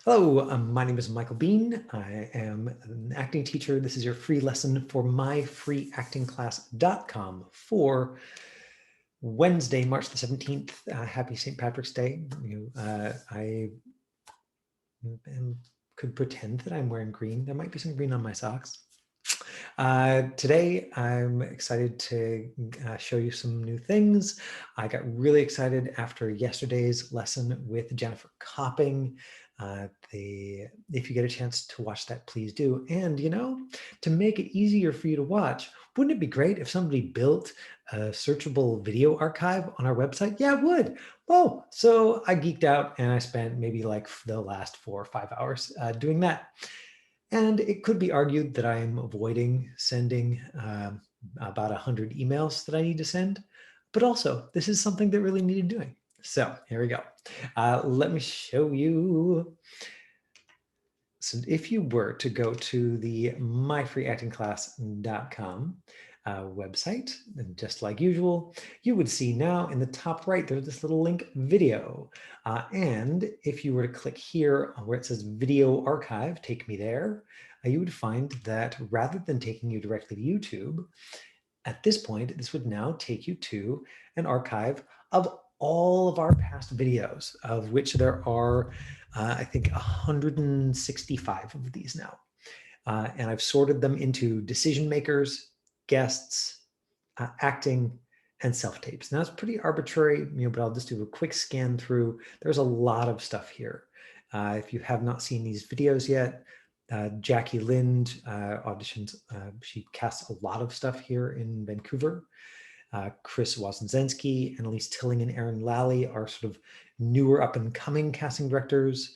Hello, my name is Michael Bean. I am an acting teacher. This is your free lesson for myfreeactingclass.com for Wednesday, March the 17th. Happy St. Patrick's Day. I could pretend that I'm wearing green. There might be some green on my socks. Today, I'm excited to show you some new things. I got really excited after yesterday's lesson with Jennifer Copping. If you get a chance to watch that, please do. And, to make it easier for you to watch, wouldn't it be great if somebody built a searchable video archive on our website? Yeah, it would. Oh, so I geeked out and I spent maybe like the last 4 or 5 hours doing that. And it could be argued that I'm avoiding sending about 100 emails that I need to send, but also this is something that really needed doing. So here we go. Let me show you. So if you were to go to the myfreeactingclass.com website, and just like usual, you would see now in the top right, there's this little link video. And if you were to click here where it says video archive, take me there, you would find that rather than taking you directly to YouTube, at this point, this would now take you to an archive of all of our past videos, of which there are, I think, 165 of these now. And I've sorted them into decision makers, guests, acting, and self-tapes. Now it's pretty arbitrary, but I'll just do a quick scan through. There's a lot of stuff here. If you have not seen these videos yet, Jackie Lind auditions. She casts a lot of stuff here in Vancouver. Chris Wozniacki, Annalise Tilling, and Aaron Lally are sort of newer up and coming casting directors.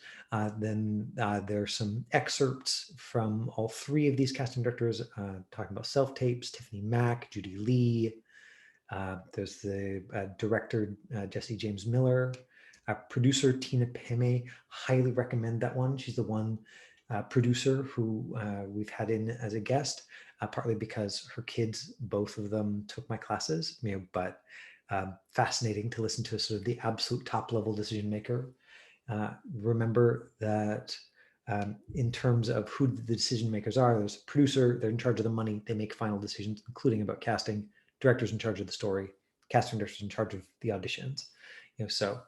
Then there's some excerpts from all 3 of these casting directors talking about self-tapes, Tiffany Mack, Judy Lee. There's the director, Jesse James Miller, producer Tina Peme. Highly recommend that one. She's the one producer who we've had in as a guest, partly because her kids, both of them, took my classes, but fascinating to listen to sort of the absolute top level decision maker. Remember that in terms of who the decision makers are, there's a producer, they're in charge of the money, they make final decisions, including about casting, directors in charge of the story, casting directors in charge of the auditions. So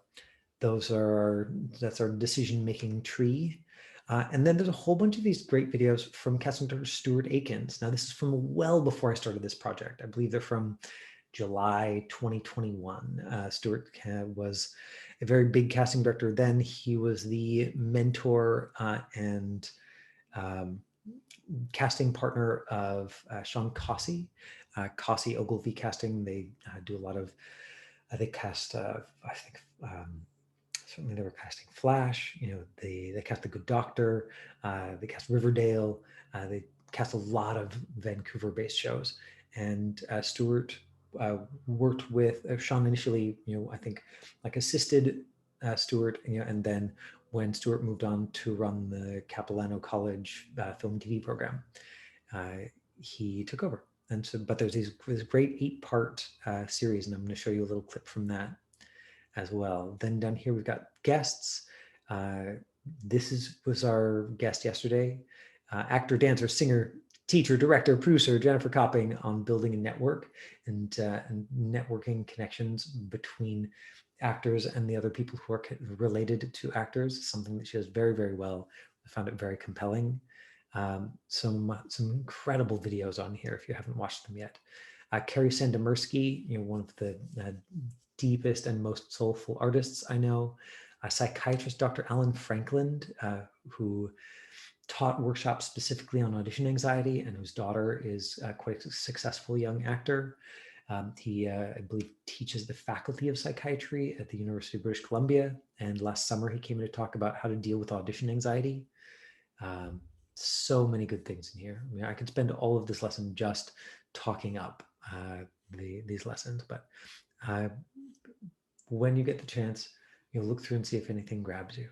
that's our decision-making tree. And then there's a whole bunch of these great videos from casting director Stuart Akins. Now, this is from well before I started this project. I believe they're from July 2021. Stuart was a very big casting director then. He was the mentor and casting partner of Sean Cossey, Cossey Ogilvy Casting. They do a lot of, they cast, I think, certainly they were casting Flash, they cast The Good Doctor, they cast Riverdale, they cast a lot of Vancouver-based shows. And Stuart worked with Sean initially, I think like assisted Stuart, and then when Stuart moved on to run the Capilano College film and TV program, he took over. And so, but there's this great 8-part series, and I'm going to show you a little clip from that as well. Then down here, we've got guests. This was our guest yesterday. Actor, dancer, singer, teacher, director, producer, Jennifer Copping on building a network and networking connections between actors and the other people who are related to actors, something that she does very, very well. I found it very compelling. Some incredible videos on here if you haven't watched them yet. Carrie Sandemersky, one of the deepest and most soulful artists I know. A psychiatrist, Dr. Alan Franklin, who taught workshops specifically on audition anxiety and whose daughter is quite a successful young actor. He, I believe, teaches the faculty of psychiatry at the University of British Columbia. And last summer, he came in to talk about how to deal with audition anxiety. So many good things in here. I could spend all of this lesson just talking up these lessons, but when you get the chance, look through and see if anything grabs you.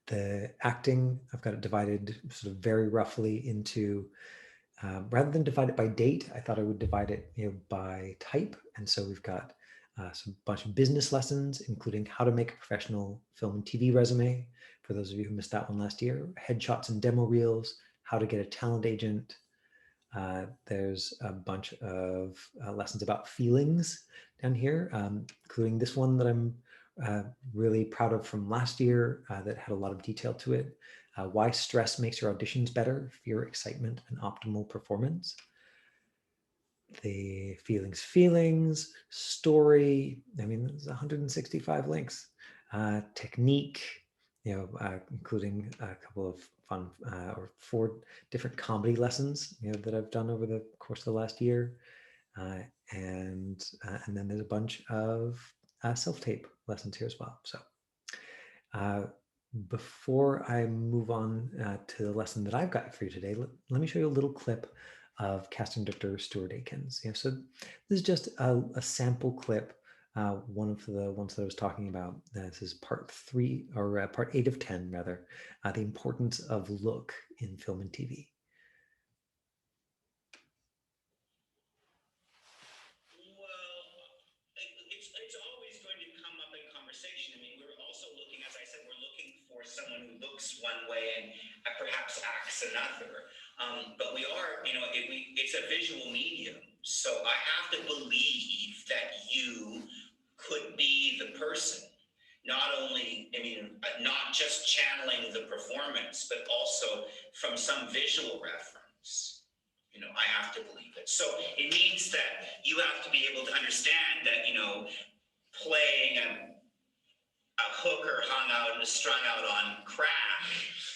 The acting, I've got it divided sort of very roughly into, rather than divide it by date, I thought I would divide it by type. And so we've got So a bunch of business lessons, including how to make a professional film and TV resume. For those of you who missed that one last year, headshots and demo reels, how to get a talent agent. There's a bunch of lessons about feelings down here, including this one that I'm really proud of from last year that had a lot of detail to it. Why stress makes your auditions better, fear, excitement, and optimal performance. The feelings, story. I mean, there's 165 links. Technique, including a couple of fun or 4 different comedy lessons, that I've done over the course of the last year. And then there's a bunch of self-tape lessons here as well. So before I move on to the lesson that I've got for you today, let me show you a little clip of casting director Stuart Akins. So this is just a sample clip, one of the ones that I was talking about. This is part 3 or part 8 of 10 rather, the importance of look in film and TV. Someone who looks one way and perhaps acts another. But we are, it's a visual medium. So I have to believe that you could be the person. Not only, not just channeling the performance, but also from some visual reference. I have to believe it. So it means that you have to be able to understand that, playing a hooker hung out and strung out on crack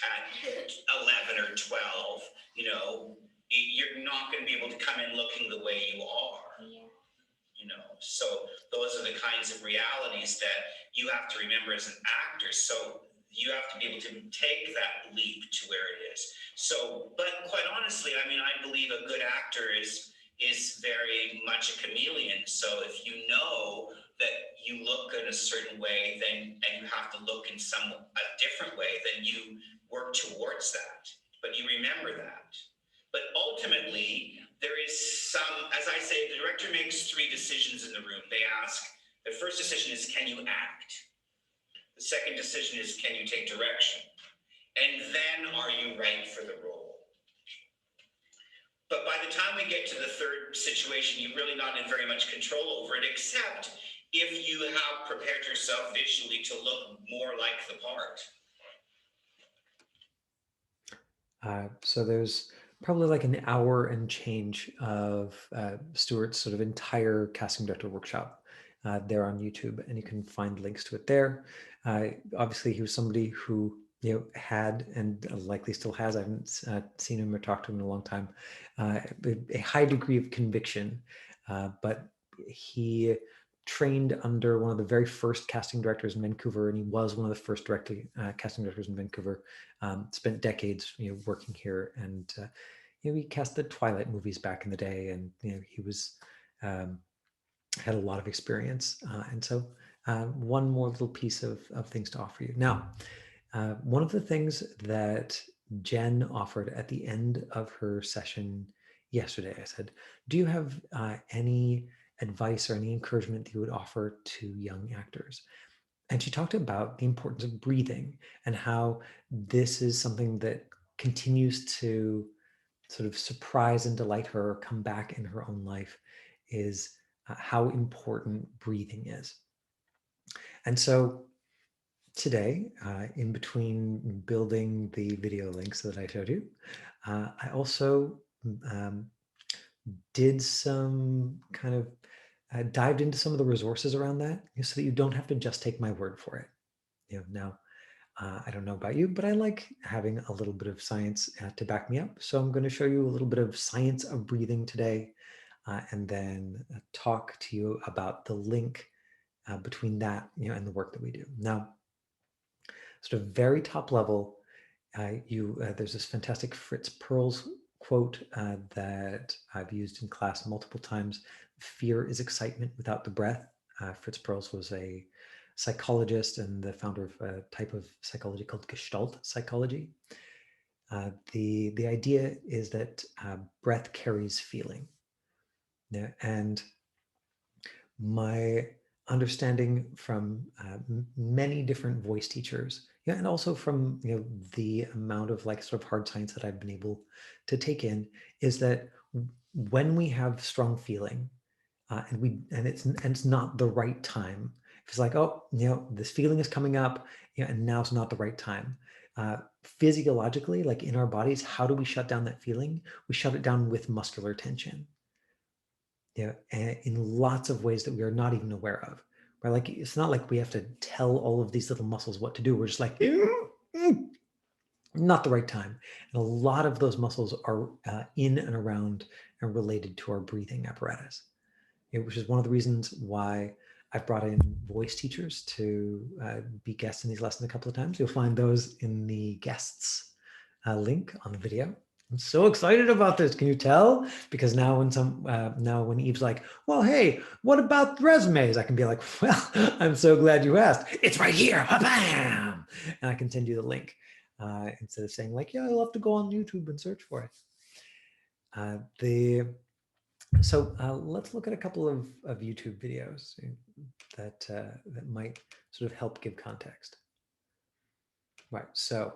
at 11 or 12, you're not going to be able to come in looking the way you are. Yeah. So those are the kinds of realities that you have to remember as an actor. So you have to be able to take that leap to where it is. So, but quite honestly, I believe a good actor is very much a chameleon. So if you know that you look in a certain way, then and you have to look in a different way, then you work towards that. But you remember that. But ultimately, there is some, as I say, the director makes 3 decisions in the room. They ask, the first decision is, can you act? The second decision is, can you take direction? And then, are you right for the role? But by the time we get to the third situation, you're really not in very much control over it, except if you have prepared yourself visually to look more like the part. So there's probably like an hour and change of Stuart's sort of entire casting director workshop there on YouTube, and you can find links to it there. Obviously, he was somebody who had and likely still has, I haven't seen him or talked to him in a long time, a high degree of conviction, but he trained under one of the very first casting directors in Vancouver, and he was one of the first casting directors in Vancouver. Spent decades working here, and he cast the Twilight movies back in the day, and he was had a lot of experience, and so one more little piece of things to offer you. Now, one of the things that Jen offered at the end of her session yesterday, I said, do you have any advice or any encouragement that you would offer to young actors? And she talked about the importance of breathing and how this is something that continues to sort of surprise and delight her or come back in her own life, is how important breathing is. And so today, in between building the video links that I showed you, I also did some kind of dived into some of the resources around that, so that you don't have to just take my word for it. Now, I don't know about you, but I like having a little bit of science to back me up. So I'm going to show you a little bit of science of breathing today, and then talk to you about the link between that and the work that we do. Now, sort of very top level, there's this fantastic Fritz Perls quote that I've used in class multiple times. Fear is excitement without the breath. Fritz Perls was a psychologist and the founder of a type of psychology called Gestalt psychology. The idea is that breath carries feeling. Yeah, and my understanding from many different voice teachers, yeah, and also from the amount of like sort of hard science that I've been able to take in, is that when we have strong feeling, and it's not the right time. If it's like, oh, this feeling is coming up, and now's not the right time. Physiologically, like in our bodies, how do we shut down that feeling? We shut it down with muscular tension. And in lots of ways that we are not even aware of. Right? Like it's not like we have to tell all of these little muscles what to do. We're just like, not the right time. And a lot of those muscles are in and around and related to our breathing apparatus, which is one of the reasons why I've brought in voice teachers to be guests in these lessons a couple of times. You'll find those in the guests link on the video. I'm so excited about this. Can you tell? Because now when Eve's like, well, hey, what about resumes? I can be like, well, I'm so glad you asked. It's right here. Bam! And I can send you the link instead of saying like, yeah, you'll have to go on YouTube and search for it. Let's look at a couple of YouTube videos that might sort of help give context. Right. So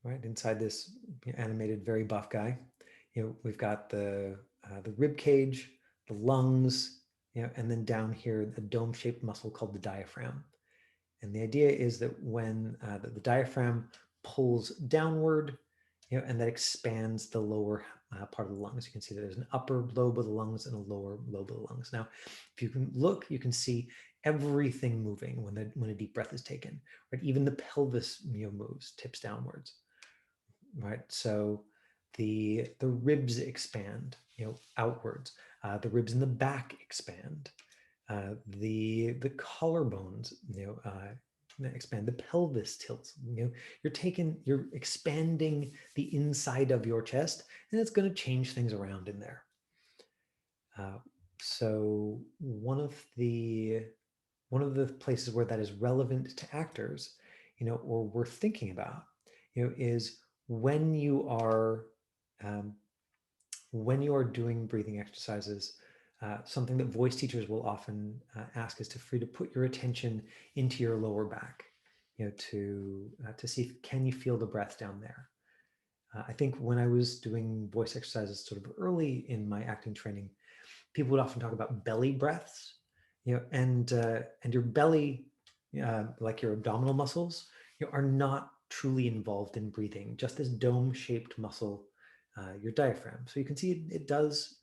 right inside this animated, very buff guy, we've got the rib cage, the lungs, and then down here a dome-shaped muscle called the diaphragm. And the idea is that when the diaphragm pulls downward, and that expands the lower part of the lungs. You can see that there's an upper lobe of the lungs and a lower lobe of the lungs. Now, if you can look, you can see everything moving when a deep breath is taken. Right, even the pelvis moves, tips downwards. Right, so the ribs expand, outwards. The ribs in the back expand. The collarbones, expand. The pelvis tilts. You're expanding the inside of your chest, and it's going to change things around in there. So one of the places where that is relevant to actors, or worth thinking about, is when you are doing breathing exercises. Something that voice teachers will often ask is for you to put your attention into your lower back, to see can you feel the breath down there. I think when I was doing voice exercises sort of early in my acting training, people would often talk about belly breaths, and your belly, like your abdominal muscles, are not truly involved in breathing. Just this dome-shaped muscle, your diaphragm. So you can see it does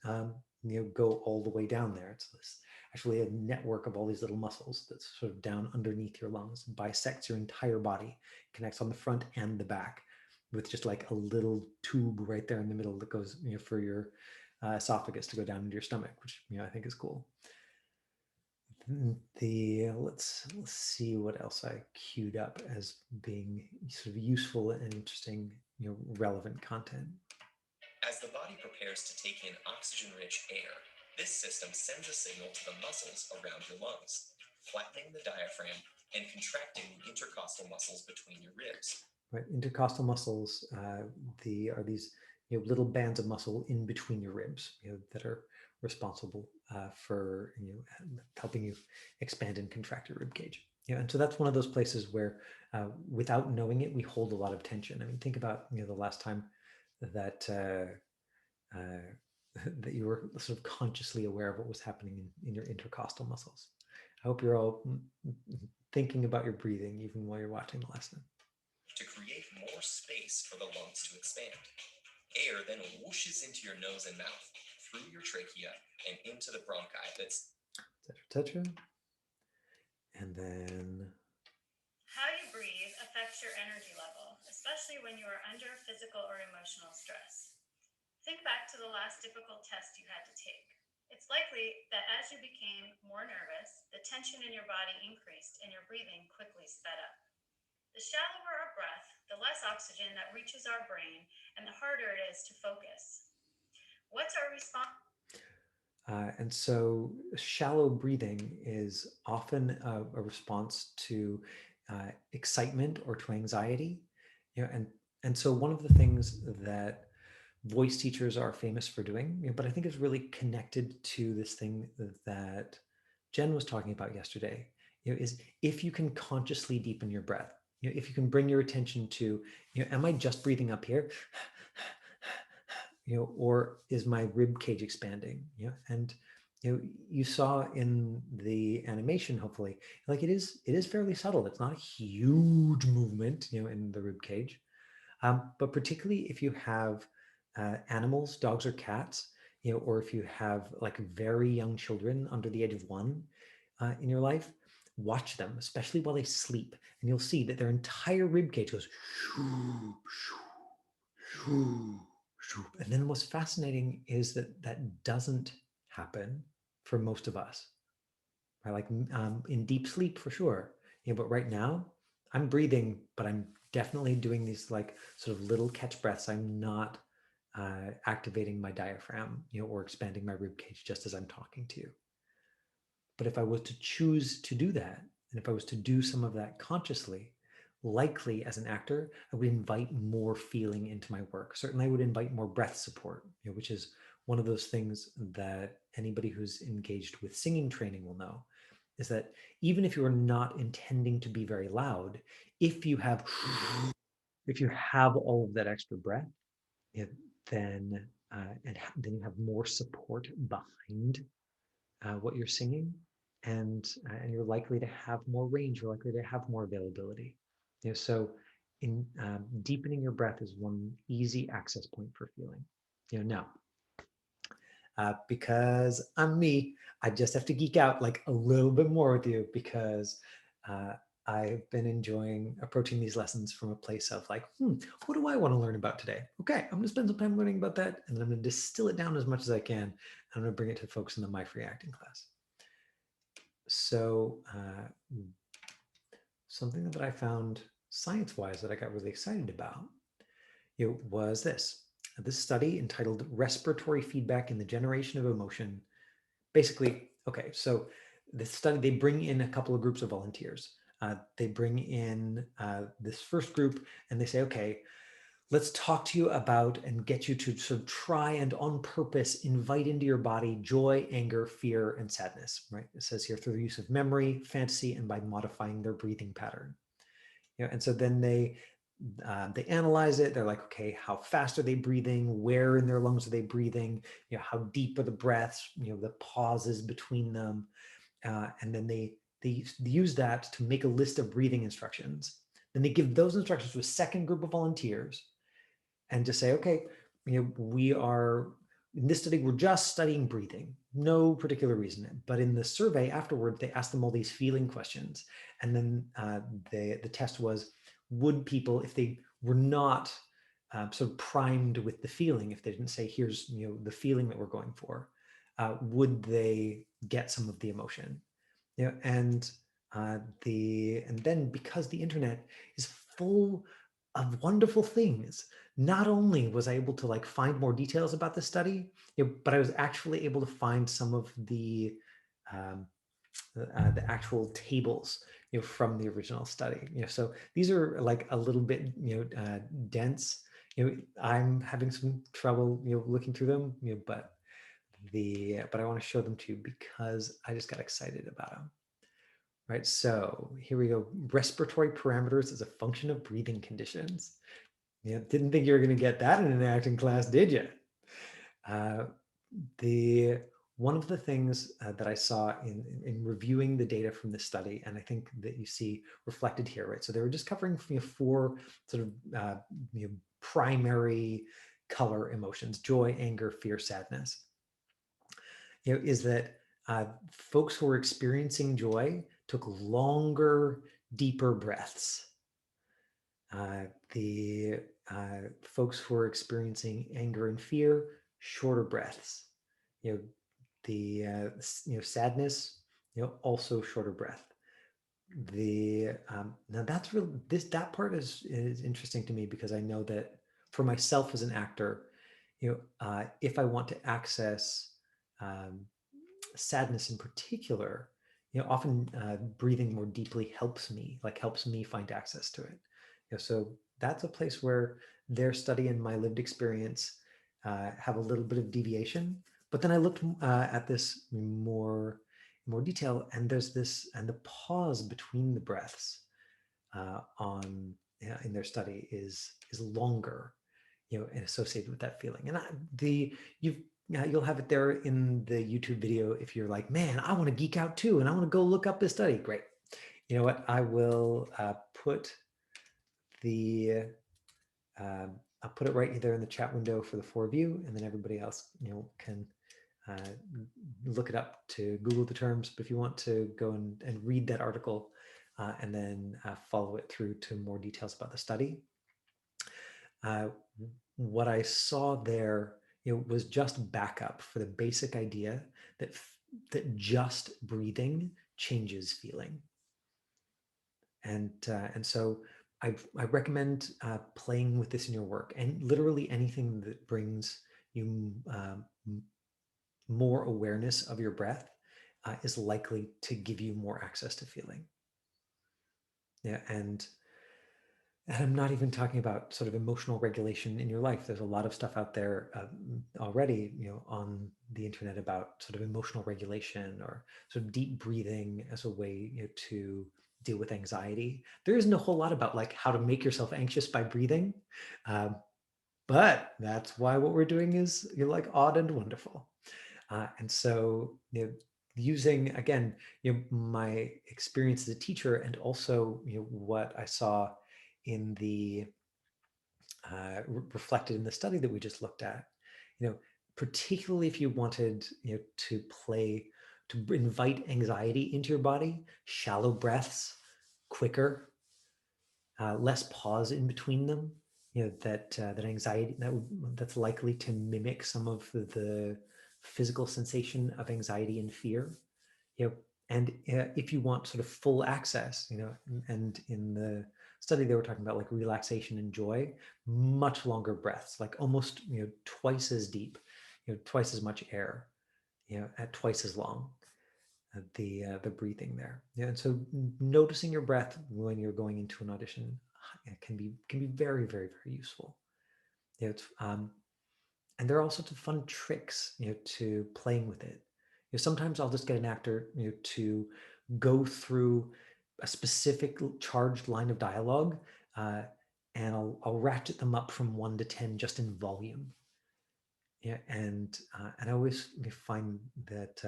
go all the way down there. It's actually a network of all these little muscles that's sort of down underneath your lungs, bisects your entire body, connects on the front and the back, with just like a little tube right there in the middle that goes for your esophagus to go down into your stomach, which I think is cool. Let's see what else I queued up as being sort of useful and interesting, relevant content. As the body prepares to take in oxygen-rich air, this system sends a signal to the muscles around your lungs, flattening the diaphragm and contracting the intercostal muscles between your ribs. Right, intercostal muscles are these little bands of muscle in between your ribs, that are responsible for helping you expand and contract your rib cage. And so that's one of those places where, without knowing it, we hold a lot of tension. I mean, think about the last time that that you were sort of consciously aware of what was happening in your intercostal muscles. I hope you're all thinking about your breathing even while you're watching the lesson. To create more space for the lungs to expand. Air then whooshes into your nose and mouth, through your trachea, and into the bronchi. That's etc. And then how you breathe affects your energy level, especially when you are under physical or emotional stress. Think back to the last difficult test you had to take. It's likely that as you became more nervous, the tension in your body increased and your breathing quickly sped up. The shallower our breath, the less oxygen that reaches our brain, and the harder it is to focus. What's our response? And so shallow breathing is often a response to excitement or to anxiety. And so one of the things that voice teachers are famous for doing, but I think it's really connected to this thing that Jen was talking about yesterday, is if you can consciously deepen your breath, if you can bring your attention to, am I just breathing up here? Or is my rib cage expanding? And you saw in the animation, hopefully, like it is fairly subtle. It's not a huge movement, in the rib cage, but particularly if you have animals, dogs or cats, or if you have like very young children under the age of 1 in your life, watch them, especially while they sleep, and you'll see that their entire rib cage goes shoo, shoo, shoo, shoo. And then what's fascinating is that that doesn't happen for most of us, right? Like in deep sleep for sure, but right now I'm breathing, but I'm definitely doing these like sort of little catch breaths. I'm not activating my diaphragm, or expanding my rib cage just as I'm talking to you. But if I was to choose to do that, and if I was to do some of that consciously, likely as an actor, I would invite more feeling into my work. Certainly I would invite more breath support, which is one of those things that anybody who's engaged with singing training will know, is that even if you are not intending to be very loud, if you have all of that extra breath, then then you have more support behind what you're singing, and you're likely to have more range. You're likely to have more availability. So in deepening your breath is one easy access point for feeling. Now, because I'm me, I just have to geek out like a little bit more with you, because I've been enjoying approaching these lessons from a place of like, what do I want to learn about today? Okay, I'm going to spend some time learning about that, and then I'm going to distill it down as much as I can, and I'm going to bring it to folks in the My Free Acting class. So something that I found science-wise that I got really excited about, was this study entitled Respiratory Feedback in the Generation of Emotion. Basically, okay, so this study, they bring in a couple of groups of volunteers. They bring in this first group and they say, okay, let's talk to you about and get you to sort of try and on purpose invite into your body joy, anger, fear, and sadness, right? It says here through the use of memory, fantasy, and by modifying their breathing pattern. And so then they analyze it. They're like, okay, how fast are they breathing? Where in their lungs are they breathing? How deep are the breaths? The pauses between them, and then they use that to make a list of breathing instructions. Then they give those instructions to a second group of volunteers, and just say, okay, we are in this study, we're just studying breathing, no particular reason. But in the survey afterward, they asked them all these feeling questions. And then the test was, would people, if they were not sort of primed with the feeling, if they didn't say, here's the feeling that we're going for, would they get some of the emotion? And then because the internet is full of wonderful things, not only was I able to like find more details about the study, but I was actually able to find some of um, the actual tables from the original study. So these are like a little bit dense. I'm having some trouble looking through them, but I want to show them to you because I just got excited about them. Right, so here we go. Respiratory parameters as a function of breathing conditions. Didn't think you were going to get that in an acting class, did you? One of the things that I saw in reviewing the data from the study, and I think that you see reflected here, right? So they were just covering 4 sort of primary color emotions: joy, anger, fear, sadness. Is that folks who were experiencing joy took longer, deeper breaths. The folks who are experiencing anger and fear, shorter breaths. The sadness, also shorter breath. Now that's real. That part is interesting to me, because I know that for myself as an actor, if I want to access sadness in particular, often breathing more deeply helps me find access to it. So that's a place where their study and my lived experience have a little bit of deviation. But then I looked at this more detail, and there's this, and the pause between the breaths in their study is longer, and associated with that feeling. And you'll have it there in the YouTube video if you're like, man, I want to geek out too, and I want to go look up this study. Great. You know what? I will put the I'll put it right there in the chat window for the 4 of you, and then everybody else, can look it up to Google the terms. But if you want to go and read that article and then follow it through to more details about the study, what I saw there, was just backup for the basic idea that just breathing changes feeling. And so I recommend playing with this in your work, and literally anything that brings you more awareness of your breath is likely to give you more access to feeling. Yeah, and I'm not even talking about sort of emotional regulation in your life. There's a lot of stuff out there already, on the internet about sort of emotional regulation or sort of deep breathing as a way, to deal with anxiety. There isn't a whole lot about like how to make yourself anxious by breathing, but that's why what we're doing is like odd and wonderful. And so, using again, my experience as a teacher, and also what I saw in the reflected in the study that we just looked at, particularly if you wanted to invite anxiety into your body, shallow breaths, quicker, less pause in between them, that anxiety that's likely to mimic some of the physical sensation of anxiety and fear, and if you want sort of full access, and in the study they were talking about like relaxation and joy, much longer breaths, like almost twice as deep, twice as much air, at twice as long, the breathing there. And so noticing your breath when you're going into an audition can be very, very, very useful. It's and there are all sorts of fun tricks to playing with it. Sometimes I'll just get an actor to go through a specific charged line of dialogue, and I'll ratchet them up from 1 to 10 just in volume. Yeah, and I always find that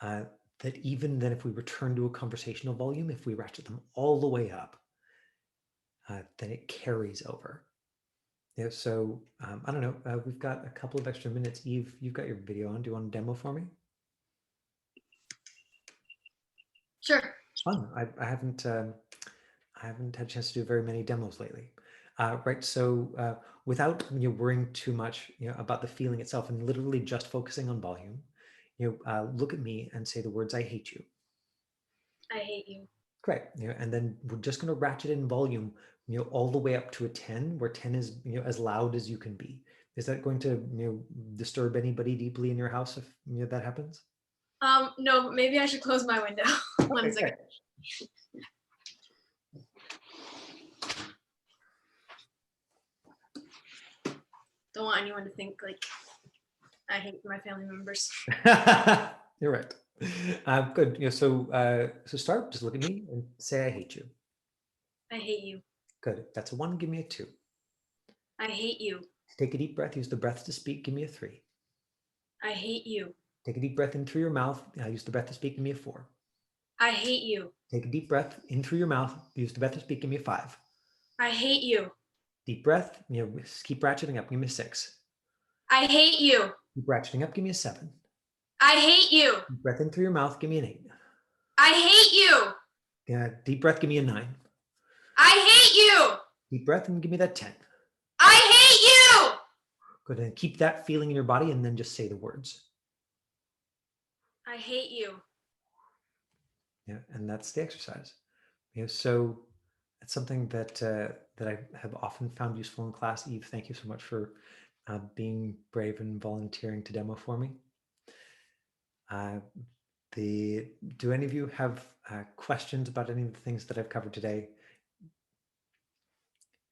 that even then, if we return to a conversational volume, if we ratchet them all the way up, then it carries over. Yeah, so I don't know. We've got a couple of extra minutes. Eve, you've got your video on. Do you want to demo for me? Sure. Fun. I haven't had a chance to do very many demos lately. Right. So without worrying too much about the feeling itself, and literally just focusing on volume, look at me and say the words "I hate you." I hate you. Great. And then we're just going to ratchet in volume, all the way up to a 10, where 10 is as loud as you can be. Is that going to disturb anybody deeply in your house if that happens? No, maybe I should close my window. One Okay, second. Don't want anyone to think like I hate my family members. You're right. Good. So start. Just look at me and say, "I hate you." I hate you. Good. That's a 1. Give me a 2. I hate you. Take a deep breath. Use the breath to speak. Give me a 3. I hate you. Take a deep breath in through your mouth. Use the breath to speak. Give me a 4. I hate you. Take a deep breath in through your mouth. Use the breath to speak. Give me a 5. I hate you. Deep breath. Keep ratcheting up. Give me a 6. I hate you. Keep ratcheting up. Give me a 7. I hate you. Deep breath in through your mouth. Give me an 8. I hate you. Deep breath. Give me a 9. I hate you. Deep breath and give me that 10. I hate you. Good. And keep that feeling in your body, and then just say the words. I hate you. Yeah, and that's the exercise. So it's something that that I have often found useful in class. Eve, thank you so much for being brave and volunteering to demo for me. Do any of you have questions about any of the things that I've covered today?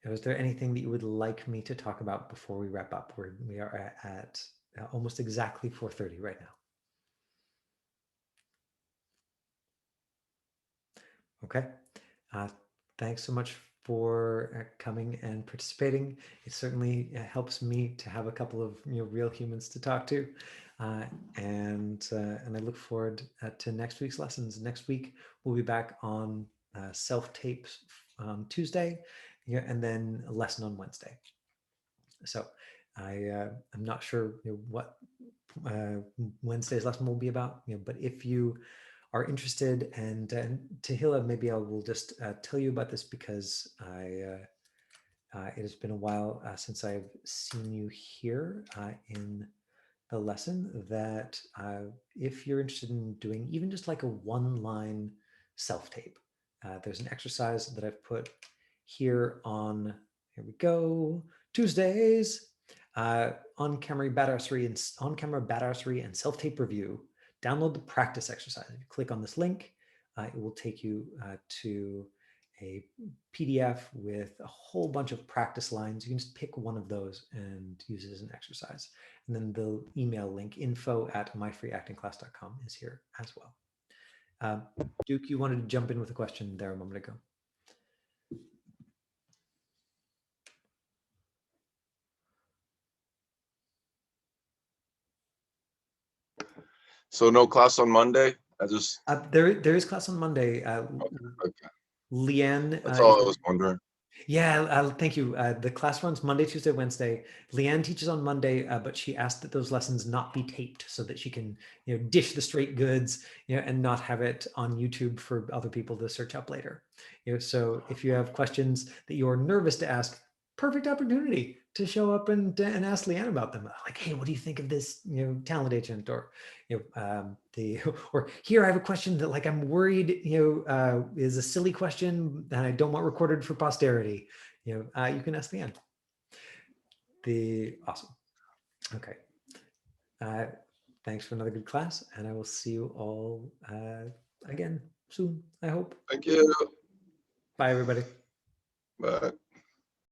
is there anything that you would like me to talk about before we wrap up? We are at almost exactly 4:30 right now. Okay. Thanks so much for coming and participating. It certainly helps me to have a couple of real humans to talk to, and I look forward to next week's lessons. Next week we'll be back on self-tapes on Tuesday, and then a lesson on Wednesday. So I'm not sure what Wednesday's lesson will be about, but if you are interested, and Tahila, maybe I will just tell you about this because it has been a while since I've seen you here in the lesson, that if you're interested in doing even just like a one-line self-tape, there's an exercise that I've put here on, here we go, Tuesdays, on-camera badassery and self-tape review. Download the practice exercise. If you click on this link, it will take you to a PDF with a whole bunch of practice lines. You can just pick one of those and use it as an exercise. And then the email link, info@myfreeactingclass.com, is here as well. Duke, you wanted to jump in with a question there a moment ago. So no class on Monday? There is class on Monday. Okay. Leanne. That's all I was wondering. Yeah, thank you. The class runs Monday, Tuesday, Wednesday. Leanne teaches on Monday, but she asked that those lessons not be taped so that she can, dish the straight goods, and not have it on YouTube for other people to search up later. So if you have questions that you're nervous to ask, perfect opportunity to show up and ask Leanne about them. Like, hey, what do you think of this, talent agent? Or, or here I have a question that, like, I'm worried, is a silly question that I don't want recorded for posterity. You can ask Leanne. Awesome. Okay. Thanks for another good class, and I will see you all again soon, I hope. Thank you. Bye, everybody. Bye.